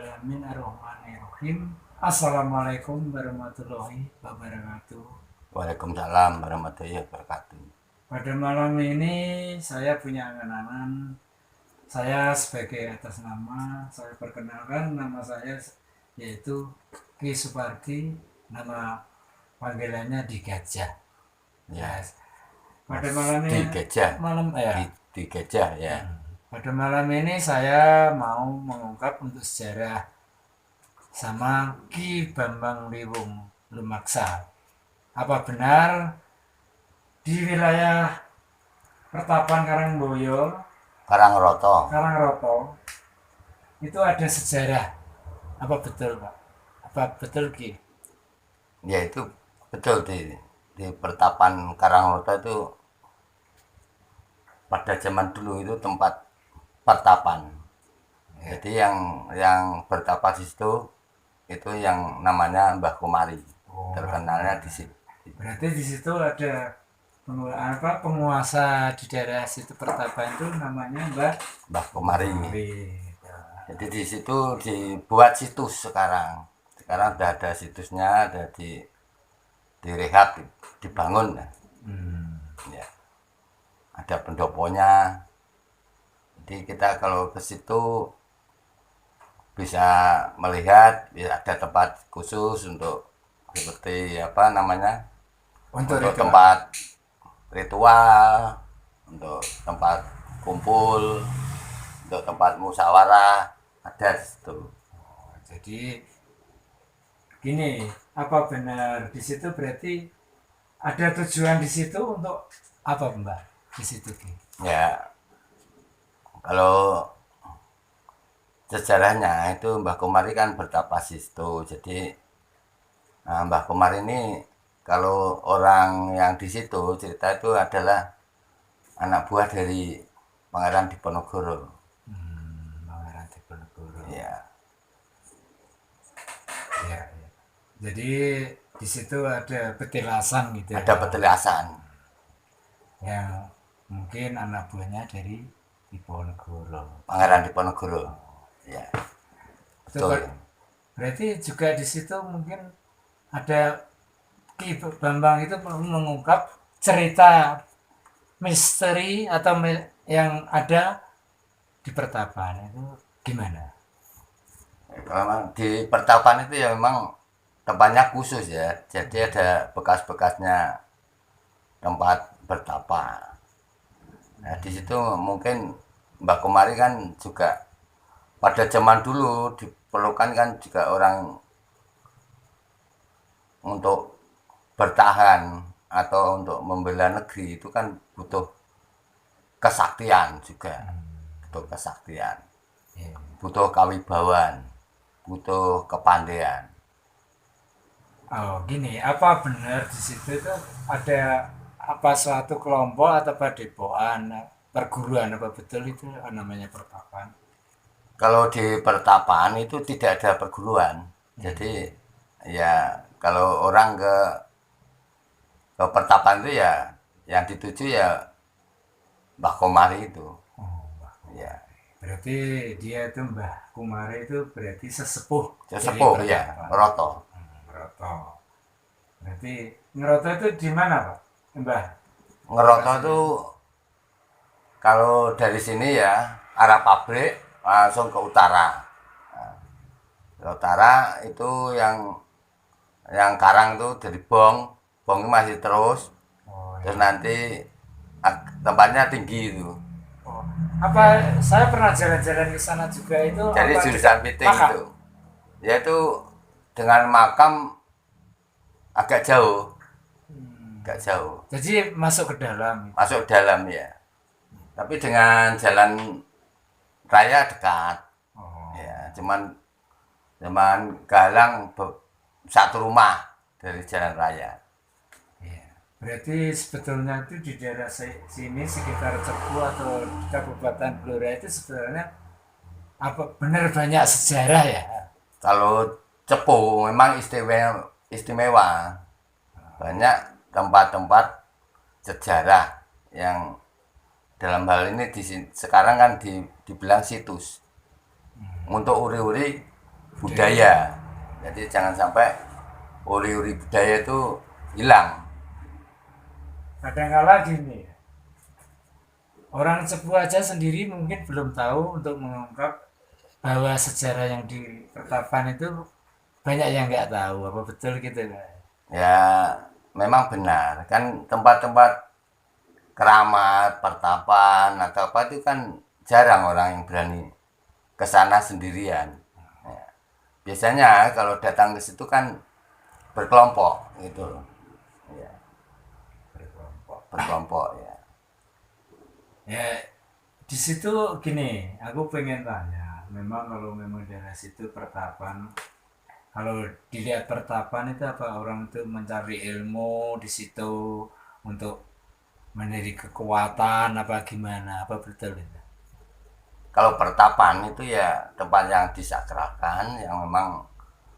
alamin ar-rahmanir-rahim. Assalamualaikum warahmatullahi wabarakatuh. Waalaikumsalam warahmatullahi wabarakatuh. Pada malam ini saya punya angan-angan. Saya sebagai atas nama, saya perkenalkan nama saya yaitu Ki Supardi, nama panggilannya Di Gajah. Ya, Pada malam di ini gajah, malam ya. di gajah ya. Pada malam ini saya mau mengungkap untuk sejarah sama Ki Bambang Liwung Lumaksa. Apa benar di wilayah Pertapan Karangboyo, Karangroto. Karangroto itu ada sejarah? Apa betul, Pak? Apa betul, Ki? Ya itu betul di Pertapan Karangroto itu pada zaman dulu itu tempat pertapan. Jadi yang bertapa di situ itu yang namanya Mbah Kumari. Terkenalnya di situ. Berarti di situ ada penguasa di daerah situ Pertapan itu namanya Mbah Kumari. Mari. Jadi di situ dibuat situs sekarang. Sekarang sudah ada situsnya, ada direhab, dibangun. Ya. Ada pendoponya. Jadi kita kalau ke situ bisa melihat, ya ada tempat khusus untuk seperti apa namanya, Untuk untuk ritual. tempat ritual, untuk tempat kumpul, untuk tempat musyawarah, ada di situ. Jadi gini, apa benar di situ berarti ada tujuan di situ untuk apa, Mbak? Di situ, Ki? Ya, kalau sejarahnya itu Mbah Kumari kan bertapa di situ. Jadi Mbah Kumari ini kalau orang yang di situ cerita itu adalah anak buah dari Pangeran Diponegoro. Pangeran Diponegoro. Ya, Ya, ya. Jadi di situ ada petilasan gitu ya. ada petilasan. Yang mungkin anak buahnya dari Diponegoro. Pangeran Diponegoro. Ya, Itu betul. berarti juga di situ mungkin ada Ki Bambang itu mengungkap cerita misteri atau yang ada di Pertapan itu gimana? Kalau memang di Pertapan itu ya memang tempatnya khusus ya. Jadi ada bekas-bekasnya tempat bertapa. Nah, di situ mungkin Mbah Kumari kan juga pada zaman dulu diperlukan kan juga orang untuk bertahan atau untuk membela negeri itu kan butuh kesaktian juga. Butuh kesaktian. Butuh kawibawaan. Butuh kepandaian. Oh, gini, apa benar di situ itu ada apa suatu kelompok atau padepokan, perguruan apa betul itu namanya Pertapan? Kalau di Pertapaan itu tidak ada perguruan. Jadi ya kalau orang ke Pertapaan itu ya yang dituju ya Mbah Komari itu. Ya, Berarti dia itu Mbah Kumari itu berarti sesepuh dari sesepuh ya, Pertapan. Roto. Ngeroto. Berarti ngeroto itu di mana, Pak? Mbah? Ngeroto itu kalau dari sini ya arah pabrik langsung ke utara. Nah, ke utara itu yang Karang itu dari Bong masih terus. Oh, Terus nanti tempatnya tinggi itu. oh. Apa saya pernah jalan-jalan ke sana juga itu Jadi apa jurusan piting makam? itu. Yaitu dengan makam agak jauh. Agak jauh. Jadi masuk ke dalam. Masuk dalam ya. Tapi dengan jalan raya dekat. Oh. Ya, cuman galang satu rumah dari jalan raya. Iya. Berarti sebetulnya itu di daerah sini sekitar Cepu atau Kabupaten Blora itu sebetulnya apa benar banyak sejarah ya? Kalau Cepu memang istimewa. Banyak tempat-tempat sejarah yang dalam hal ini sekarang kan dibilang situs. Untuk uri-uri budaya. Jadi jangan sampai uri-uri budaya itu hilang. Kadang-kala gini, orang Cepu aja sendiri mungkin belum tahu untuk mengungkap bahwa sejarah yang di Pertapan itu banyak yang nggak tahu, apa betul gitu kan? Ya memang benar kan tempat-tempat keramat, pertapan atau apa itu kan jarang orang yang berani ke sana sendirian. Ya. Biasanya kalau datang ke situ kan berkelompok gitu. Ya, Berkelompok. berkelompok ya. Ya di situ gini, aku pengen tanya, memang kalau memang daerah situ Pertapan, kalau dilihat Pertapan itu apa orang itu mencari ilmu di situ untuk menjadi kekuatan apa gimana, apa betul itu? Kalau pertapan itu ya tempat yang disakralkan yang memang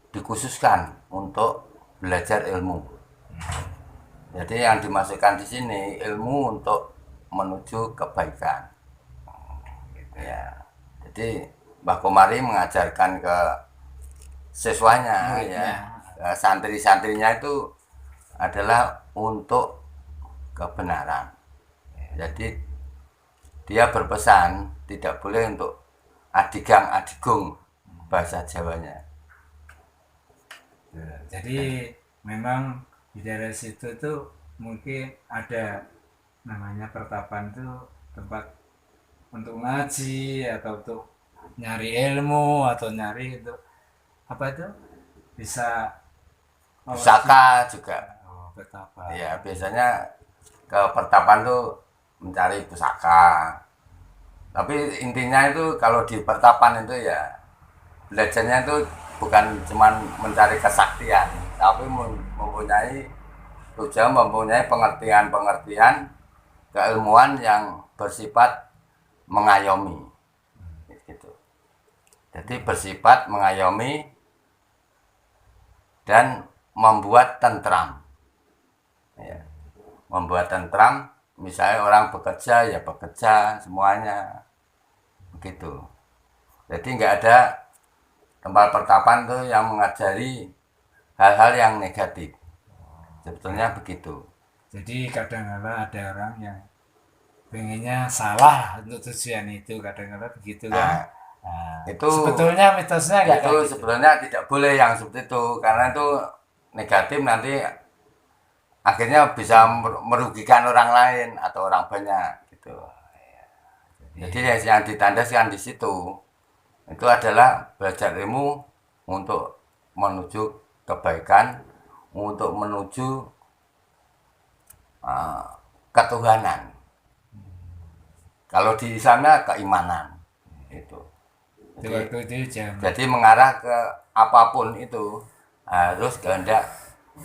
dikhususkan untuk belajar ilmu. Jadi yang dimasukkan di sini ilmu untuk menuju kebaikan. Ya. Jadi Mbah Komari mengajarkan ke siswanya ya, Muridnya. ke santri-santrinya itu adalah untuk kebenaran. Jadi dia berpesan tidak boleh untuk adigang adigung bahasa Jawanya. Ya, jadi memang di daerah situ tuh mungkin ada namanya Pertapan itu tempat untuk ngaji atau untuk nyari ilmu atau nyari itu apa itu bisa Pusaka juga. oh, Pertapan. Ya biasanya ke pertapan tuh mencari pusaka. Tapi intinya itu kalau di pertapan itu ya belajarnya itu bukan cuma mencari kesaktian, tapi mempunyai tujuan, mempunyai pengertian-pengertian keilmuan yang bersifat mengayomi. Gitu. Jadi bersifat mengayomi dan membuat tentram. Ya. Membuat tentram, misalnya orang bekerja ya bekerja semuanya begitu. Jadi nggak ada tempat pertapan tuh yang mengajari hal-hal yang negatif. Sebetulnya begitu. Jadi kadang-kala ada orang yang pengennya salah untuk tujuan itu kadang-kala begitu kan. Nah, Nah, itu sebetulnya mitosnya nggak itu kayak gitu. sebenarnya tidak boleh yang seperti itu karena itu negatif nanti akhirnya bisa merugikan orang lain atau orang banyak gitu. Jadi yang ditandaskan di situ itu adalah belajar ilmu untuk menuju kebaikan, untuk menuju uh, ketuhanan. Kalau di sana keimanan itu. Itu waktu itu jam Jadi mengarah ke apapun itu harus kehendak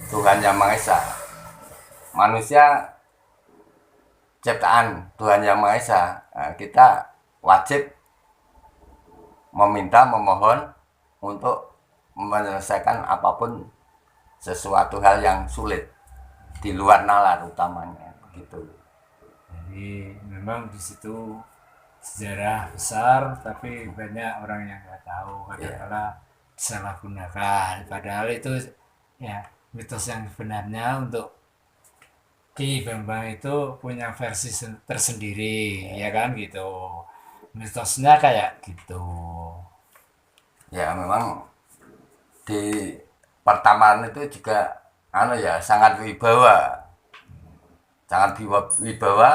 Tuhan Yang Maha Esa. Manusia ciptaan Tuhan Yang Maha Esa. Nah, kita wajib meminta, memohon untuk menyelesaikan apapun sesuatu hal yang sulit di luar nalar utamanya begitu. jadi memang di situ sejarah besar tapi banyak orang yang nggak tahu kadang-kala disalahgunakan padahal itu ya mitos yang sebenarnya untuk Ki Bambang itu punya versi tersendiri ya kan gitu mitosnya kayak gitu. Ya memang di pertamaran itu juga ya sangat wibawa, sangat wibawa.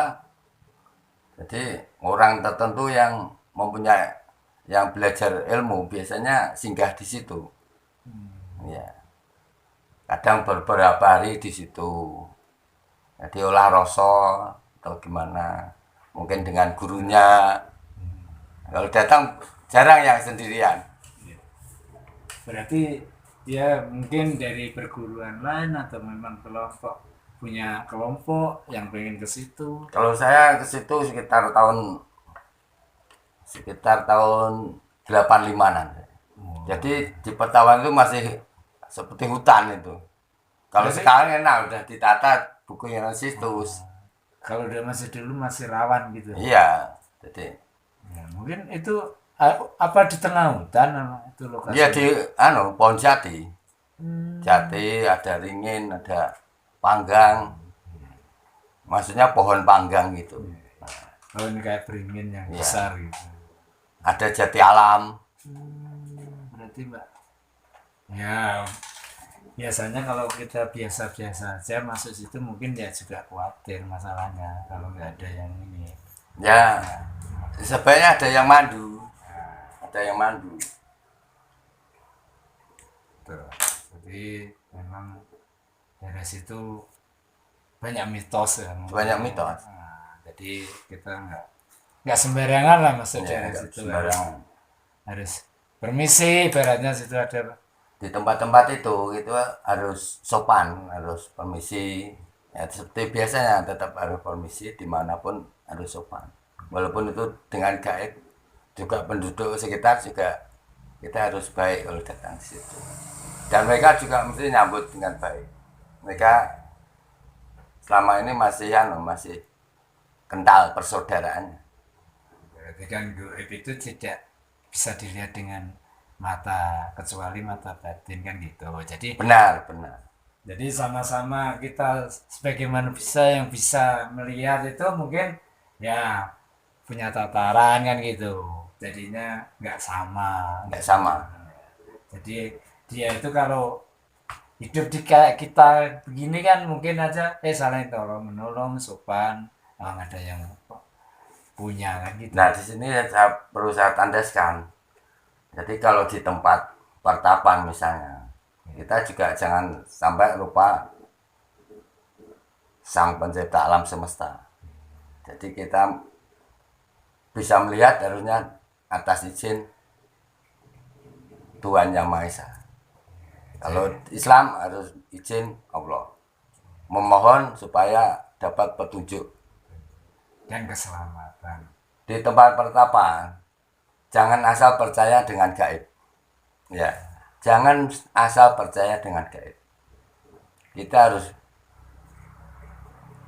Jadi orang tertentu yang mempunyai yang belajar ilmu biasanya singgah di situ. Ya, kadang beberapa hari di situ. Jadi olah rasa atau gimana, mungkin dengan gurunya. Kalau datang jarang yang sendirian. Berarti dia mungkin dari perguruan lain atau memang punya kelompok yang pengen ke situ. Kalau saya ke situ sekitar tahun 85-an. Jadi di Pertawan itu masih seperti hutan itu. Kalau Berarti- sekarang enak udah ditata bukunya situs. Kalau dia masih dulu masih rawan gitu. Iya, jadi Ya, mungkin itu Apa di tengah hutan itu Dia lokasinya? di pohon jati. Hmm. Jati, ada ringin, ada panggang. Maksudnya pohon panggang gitu. Oh, ini kayak beringin yang Iya. besar gitu. Ada jati alam. Berarti Mbak, ya biasanya kalau kita biasa-biasa aja masuk situ mungkin ya juga khawatir masalahnya kalau nggak ada yang ini. Ya, sebaiknya ada yang mandu. Ada yang mandu. Tuh. Jadi memang daerah situ banyak mitos ya. Banyak mitos. Nah, jadi kita nggak sembarangan lah masuk Ya, daerah enggak situ, harus sembarangan. harus permisi ibaratnya situ ada. Di tempat-tempat itu harus sopan, harus permisi. Ya, seperti biasanya tetap harus permisi dimanapun harus sopan. Walaupun itu dengan gaib, juga penduduk sekitar juga kita harus baik kalau datang di situ. Dan mereka juga mesti nyambut dengan baik. Mereka selama ini masih kental persaudaraannya. Berarti kan gaib itu tidak bisa dilihat dengan mata kecuali mata batin kan gitu. Benar, benar. Jadi sama-sama kita sebagai manusia yang bisa melihat itu mungkin ya punya tataran kan gitu. Jadinya nggak sama Nggak gitu. sama. Jadi dia itu kalau hidup di kayak kita begini kan mungkin aja saling tolong menolong sopan, nggak ada yang punya kan gitu. Nah, di sini perlu saya tandaskan. Jadi kalau di tempat pertapan misalnya, kita juga jangan sampai lupa sang pencipta alam semesta. Jadi kita bisa melihat harusnya atas izin Tuhan Yang Maha Esa. Kalau Islam harus izin Allah. Memohon supaya dapat petunjuk. Dan keselamatan. Di tempat pertapaan, jangan asal percaya dengan gaib. Ya, jangan asal percaya dengan gaib. Kita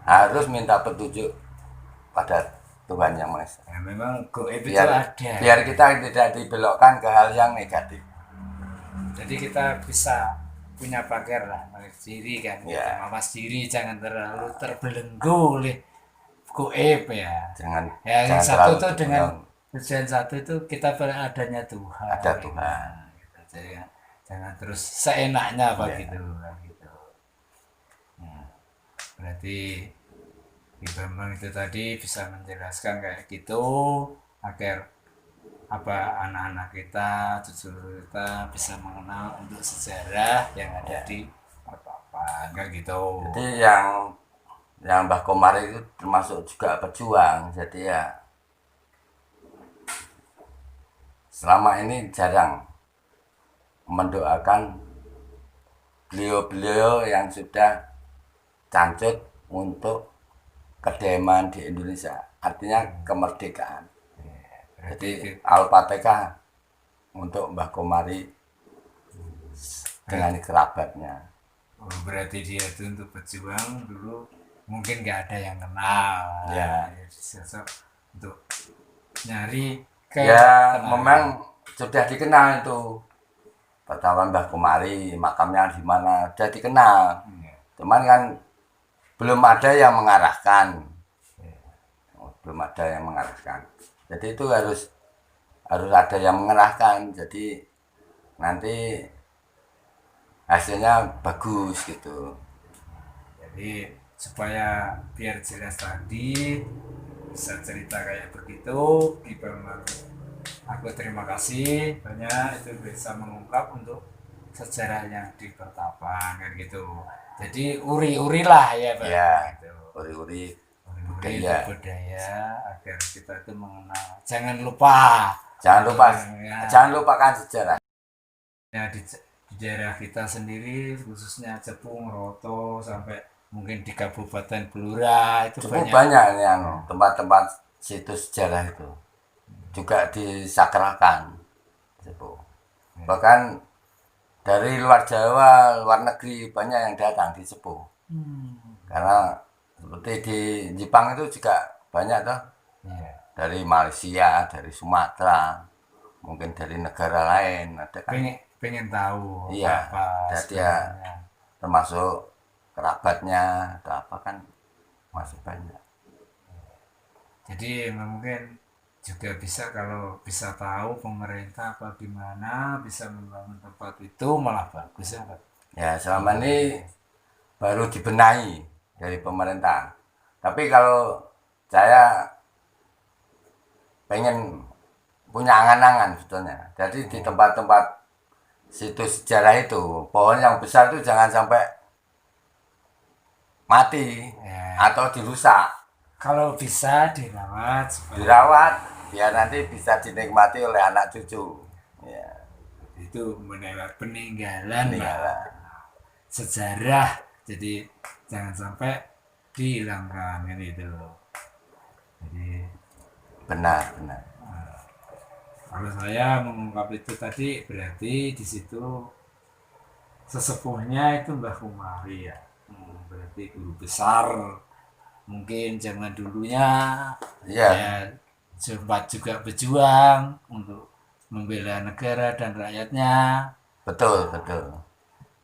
harus minta petunjuk pada Tuhan Yang Maha Esa. Ya, memang gaib itu Biar ada. biar kita tidak dibelokkan ke hal yang negatif. Jadi kita bisa punya pagar lah, mawas diri kan. Ya, Mawas diri jangan terlalu terbelenggu oleh gaib ya. jangan Ya, yang jangan satu terlalu tuh dengan terpengaruh. tujuan satu itu kita adanya Tuhan. Ada Tuhan. Gitu. Jadi ya, jangan terus seenaknya apa Ya. gitu. Kan, gitu. Nah, berarti Ibu Bambang itu tadi bisa menjelaskan kayak gitu agar apa anak-anak kita, cucu kita bisa mengenal untuk sejarah yang ada di Balikpapan kan gitu. Jadi yang Mbah Komar itu termasuk juga pejuang. Jadi ya selama ini jarang mendoakan beliau-beliau yang sudah cancut untuk kedamaian di Indonesia. Artinya kemerdekaan. Berarti Jadi Al-Fatihah untuk Mbah Komari dengan kerabatnya. berarti dia itu untuk berjuang dulu mungkin nggak ada yang kenal. Ya. Sosok untuk nyari Ya, ketenangan. memang sudah dikenal itu. Pertama Mbah Komari, makamnya di mana, sudah dikenal. Cuman kan belum ada yang mengarahkan. Belum ada yang mengarahkan. Jadi itu harus ada yang mengarahkan. Jadi nanti hasilnya bagus gitu. Jadi supaya biar jelas tadi bisa cerita kayak begitu di Bambang. Aku terima kasih banyak itu bisa mengungkap untuk sejarahnya di Pertapan kan gitu. Jadi uri-uri lah ya Pak. Ya, Gitu. uri-uri Uri-uri budaya. budaya agar kita itu mengenal. Jangan lupa. Ya. Jangan lupakan sejarah. Ya di daerah kita sendiri khususnya Cepung, Roto sampai mungkin di Kabupaten Blora itu Cukup banyak. banyak yang tempat-tempat situs sejarah itu juga disakralkan. Bahkan dari luar Jawa, luar negeri banyak yang datang di Cepu. Karena seperti di Jepang itu juga banyak tuh Ya. dari Malaysia, dari Sumatera. mungkin dari negara lain ada kan. pengen tahu Iya, apa ada dia sebenarnya. termasuk kerabatnya atau apa kan masih banyak. Jadi mungkin juga bisa, kalau bisa tahu pemerintah apa gimana bisa membangun tempat itu malah bagus ya Pak. Ya selama ini baru dibenahi dari pemerintah. Tapi kalau saya pengen punya angan-angan sebetulnya. Jadi di tempat-tempat situs sejarah itu pohon yang besar itu jangan sampai mati Ya, atau dirusak, kalau bisa dirawat supaya dirawat biar nanti bisa dinikmati oleh anak cucu. Ya, itu menewat peninggalan meninggal. sejarah, jadi jangan sampai dihilangkan kan itu. Jadi Benar, benar. kalau saya mengungkap itu tadi berarti di situ sesepuhnya itu Mbah Kumari ya. Berarti guru besar mungkin zaman dulunya Iya, ya, sempat juga berjuang untuk membela negara dan rakyatnya. betul, betul.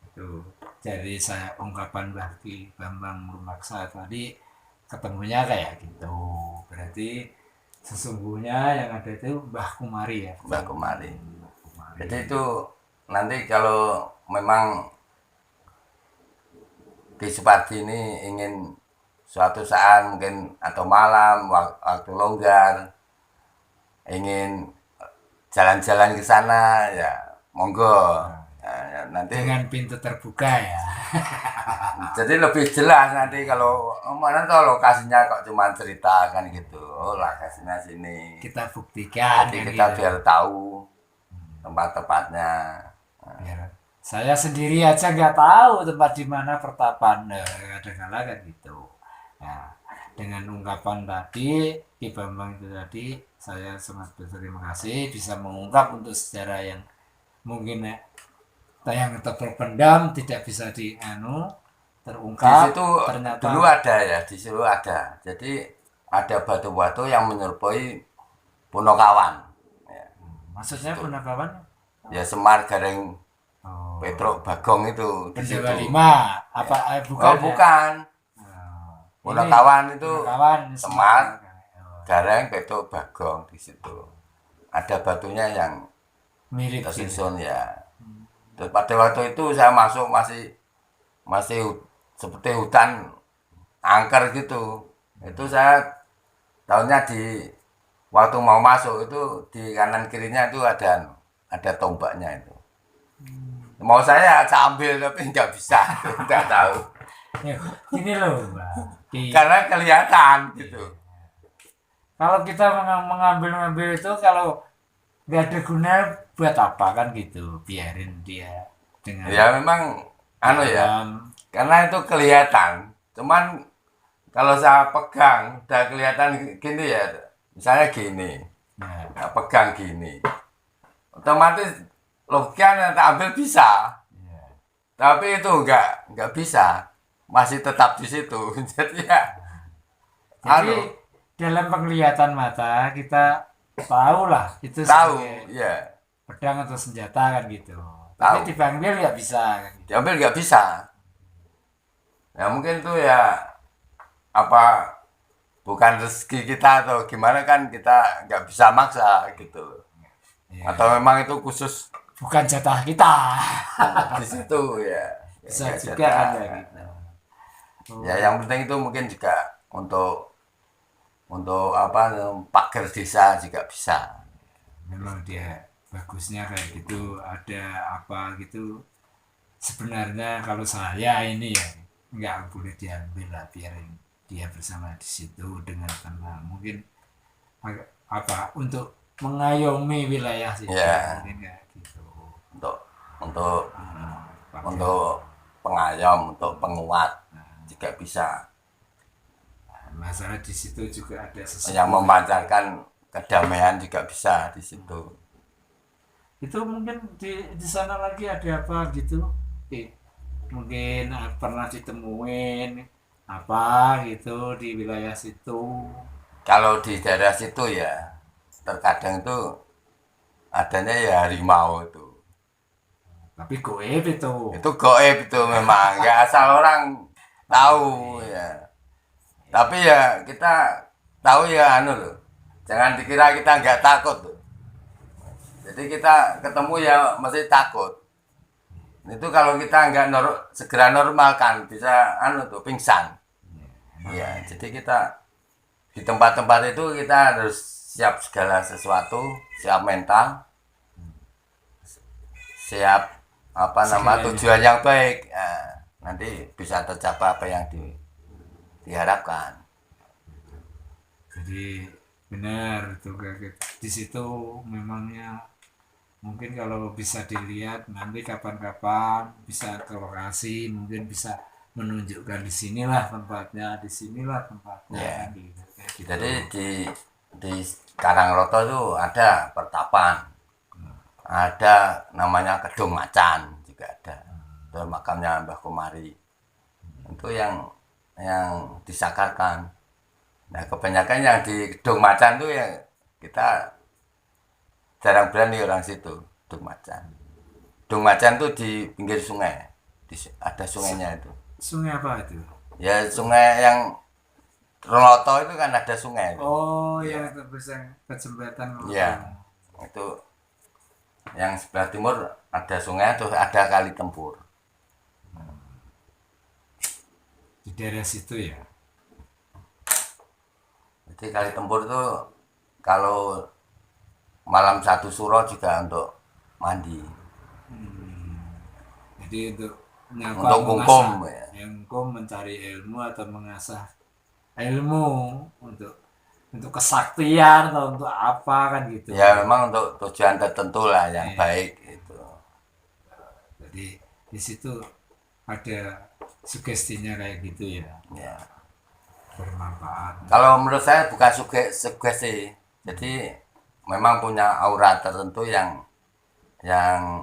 Itu jadi saya ungkapan Mbah Ki Bambang Rumaksa tadi ketemunya kayak gitu. Berarti sesungguhnya yang ada itu Mbah Kumari ya. Mbak Kumari. Mbah Kumari. Jadi itu nanti kalau memang Ki Supardi ini ingin suatu saat mungkin atau malam waktu longgar ingin jalan-jalan ke sana ya monggo. Ya, nanti Dengan pintu terbuka ya. jadi lebih jelas nanti kalau mana tahu lokasinya kok cuma cerita kan gitu. Oh, lokasinya sini. Kita buktikan Jadi kan kita gitu. biar tahu tempat-tempatnya. Biar saya sendiri aja nggak tahu tempat di mana pertapan, kadang-kadang kan gitu. Nah, dengan ungkapan tadi Ki Bambang itu tadi, saya sangat berterima kasih bisa mengungkap untuk sejarah yang mungkin yang terpendam tidak bisa Di terungkap situ ternyata. dulu ada ya, di situ ada. Jadi ada batu-batu yang menyerupai Punokawan. Ya, Maksudnya punakawan. ya Semar Gareng Oh, Petruk Bagong itu di situ. Pendewa lima apa bukan Oh ya? bukan, Oh, ini Punokawan itu punakawan Semar Oh, Gareng Petruk Bagong di situ. Ada batunya yang mirip gitu. tersusun ya. Terus pada waktu itu saya masuk masih seperti hutan angker gitu. Itu saya tahunya di waktu mau masuk itu di kanan kirinya itu ada tombaknya itu. Mau saya ambil tapi nggak bisa, nggak tahu. Ya, ini loh Mbak. Karena kelihatan gitu. Kalau kita mengambil itu kalau nggak ada guna buat apa kan gitu, biarin dia dengan Ya memang anu ya, dalam. karena itu kelihatan. Cuman kalau saya pegang udah kelihatan gini ya, misalnya gini, Nah, nah, pegang gini, otomatis logikanya tak ambil bisa, ya. tapi itu nggak bisa, masih tetap di situ. Jadi ya, Jadi anu dalam penglihatan mata kita tahu lah itu tahu, sebagai ya pedang atau senjata kan gitu. Tapi tahu, dipanggil nggak bisa kan gitu. diambil nggak bisa. Ya mungkin itu ya apa bukan rezeki kita atau gimana kan kita nggak bisa maksa gitu. Ya, Atau memang itu khusus bukan jatah kita. di situ ya. Bisa Ya, juga jatah. kan ya gitu. Ya yang penting itu mungkin juga untuk apa pagar desa juga bisa. Memang dia bagusnya kayak gitu, ada apa gitu. Sebenarnya kalau saya ini ya nggak boleh diambil lah, biarin dia bersama di situ dengan tenang. Mungkin apa untuk mengayomi wilayah situ, Ya. mungkin kayak gitu. Untuk Pakai untuk pengayom, untuk penguat juga bisa masalah di situ juga ada sesuatu yang memancarkan kedamaian juga bisa di situ. itu. Mungkin di sana lagi ada apa gitu, mungkin pernah ditemuin apa gitu di wilayah situ. Kalau di daerah situ ya terkadang itu adanya ya harimau itu. Tapi goib itu. Itu goib itu memang, nggak asal orang tahu ya. Tapi ya kita tahu ya anu loh. Jangan dikira kita nggak takut loh. Jadi kita ketemu ya mesti takut. Itu kalau kita nggak segera normalkan bisa anu tuh pingsan. Ya, jadi kita di tempat-tempat itu kita harus siap segala sesuatu, siap mental, siap apa nama tujuan yang baik. Nah, nanti bisa tercapai apa yang diharapkan. Jadi benar tuh di situ memangnya mungkin kalau bisa dilihat nanti kapan-kapan bisa ke lokasi, mungkin bisa menunjukkan di sinilah tempatnya, di sinilah tempatnya. Ya. Gitu. Jadi di Karangloto itu ada pertapan, ada namanya Kedung Macan juga ada, itu makamnya Mbah Kumari. Itu yang disakarkan. Nah kebanyakan yang di Kedung Macan itu ya kita jarang berani orang situ. Kedung Macan. Kedung Macan itu di pinggir sungai, ada sungainya itu. Sungai apa itu? Ya sungai yang Ronoto itu kan ada sungai. Oh ya, itu bisa ke jembatan. Iya, itu yang sebelah timur ada sungai, terus ada kali tempur. Di daerah situ ya. Jadi kali tempur itu kalau malam satu suro juga untuk mandi, Jadi untuk untuk ngungkum ya. ngungkum mencari ilmu atau mengasah ilmu untuk kesaktian atau untuk apa kan gitu. Ya memang untuk tujuan tertentu lah yang baik itu. Jadi di situ ada sugestinya kayak gitu ya, Ya. bermanfaat. Kalau menurut saya bukan sugesti, jadi memang punya aura tertentu yang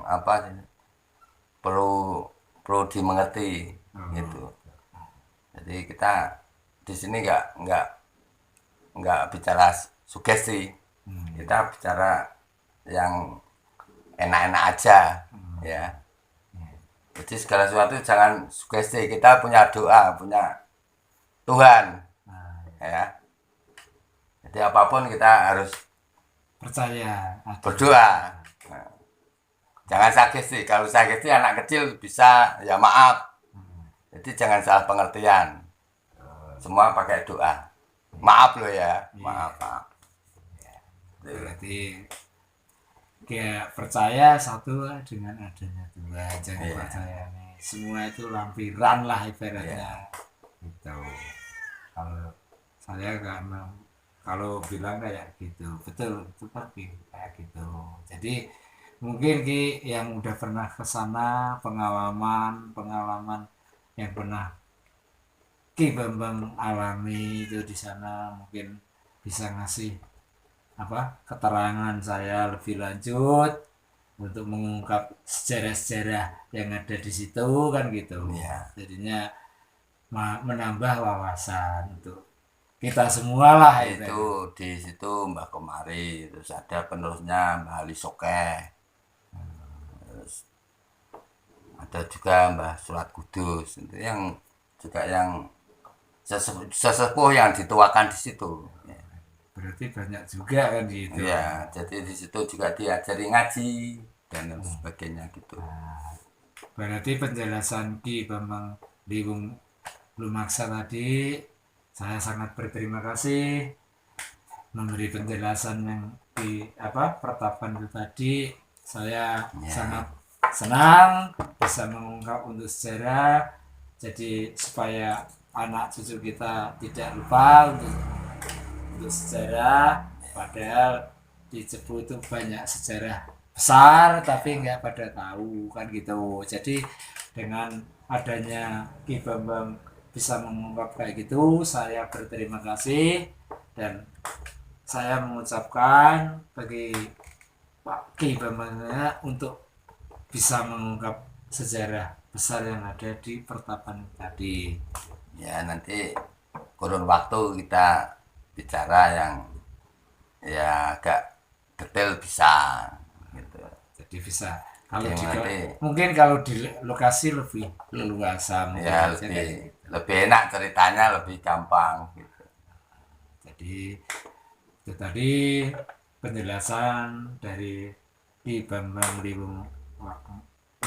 apa perlu dimengerti gitu. Jadi kita di sini nggak bicara sugesti, kita bicara yang enak-enak aja ya. Jadi segala sesuatu jangan sugesti, kita punya doa, punya Tuhan ya. Jadi apapun kita harus Percaya. berdoa. Nah, jangan sugesti, kalau sugesti anak kecil bisa ya maaf. Jadi jangan salah pengertian. Semua pakai doa. Maaf loh ya, maaf. Berarti kayak percaya satu dengan adanya Tuhan, jangan percaya nih semua itu lampiran lah ibaratnya. Gitu. Kalau saya kalau bilang kayak gitu, betul seperti kayak gitu. Jadi mungkin Ki yang udah pernah ke sana, pengalaman yang pernah Ki Bambang alami itu di sana mungkin bisa ngasih keterangan saya lebih lanjut untuk mengungkap sejarah-sejarah yang ada di situ kan gitu. Ya. Jadinya menambah wawasan untuk kita semua lah Itu di situ Mbah Kumari, terus ada penerusnya Mbah Ali Sokeh. Terus ada juga Mbah Surat Kudus, itu yang juga yang sesepuh yang dituakan di situ. Berarti banyak juga kan gitu. Ya, jadi di situ juga diajari ngaji dan sebagainya gitu. Berarti penjelasan Ki Bambang Liwung Lumaksa tadi saya sangat berterima kasih memberi penjelasan yang di pertapan itu tadi. Saya sangat senang bisa mengungkap untuk sejarah, jadi supaya anak cucu kita tidak lupa untuk sejarah, padahal di Cepu itu banyak sejarah besar tapi nggak pada tahu kan gitu. Jadi dengan adanya Ki Bambang bisa mengungkap kayak gitu, saya berterima kasih dan saya mengucapkan bagi Pak Ki Bambangnya untuk bisa mengungkap sejarah besar yang ada di pertapan tadi. Ya nanti kurun waktu kita bicara yang ya agak detail bisa. jadi bisa kalau Oke, di berarti mungkin kalau di lokasi lebih leluasa mungkin ya aja kayak gitu. lebih enak ceritanya, lebih gampang gitu. Jadi itu tadi penjelasan dari Ki Bambang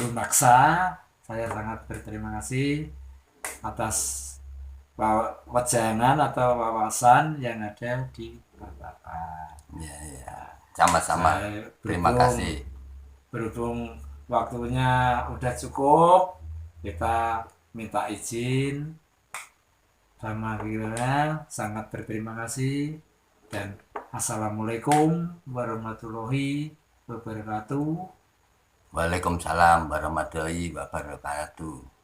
Lumaksa. Saya sangat berterima kasih atas wejangan atau wawasan yang ada di pertapa. Ya, ya. Sama-sama. Saya Terima kasih. berhubung waktunya udah cukup, kita minta izin sama Gila. Sangat berterima kasih dan assalamualaikum warahmatullahi wabarakatuh. Waalaikumsalam warahmatullahi wabarakatuh.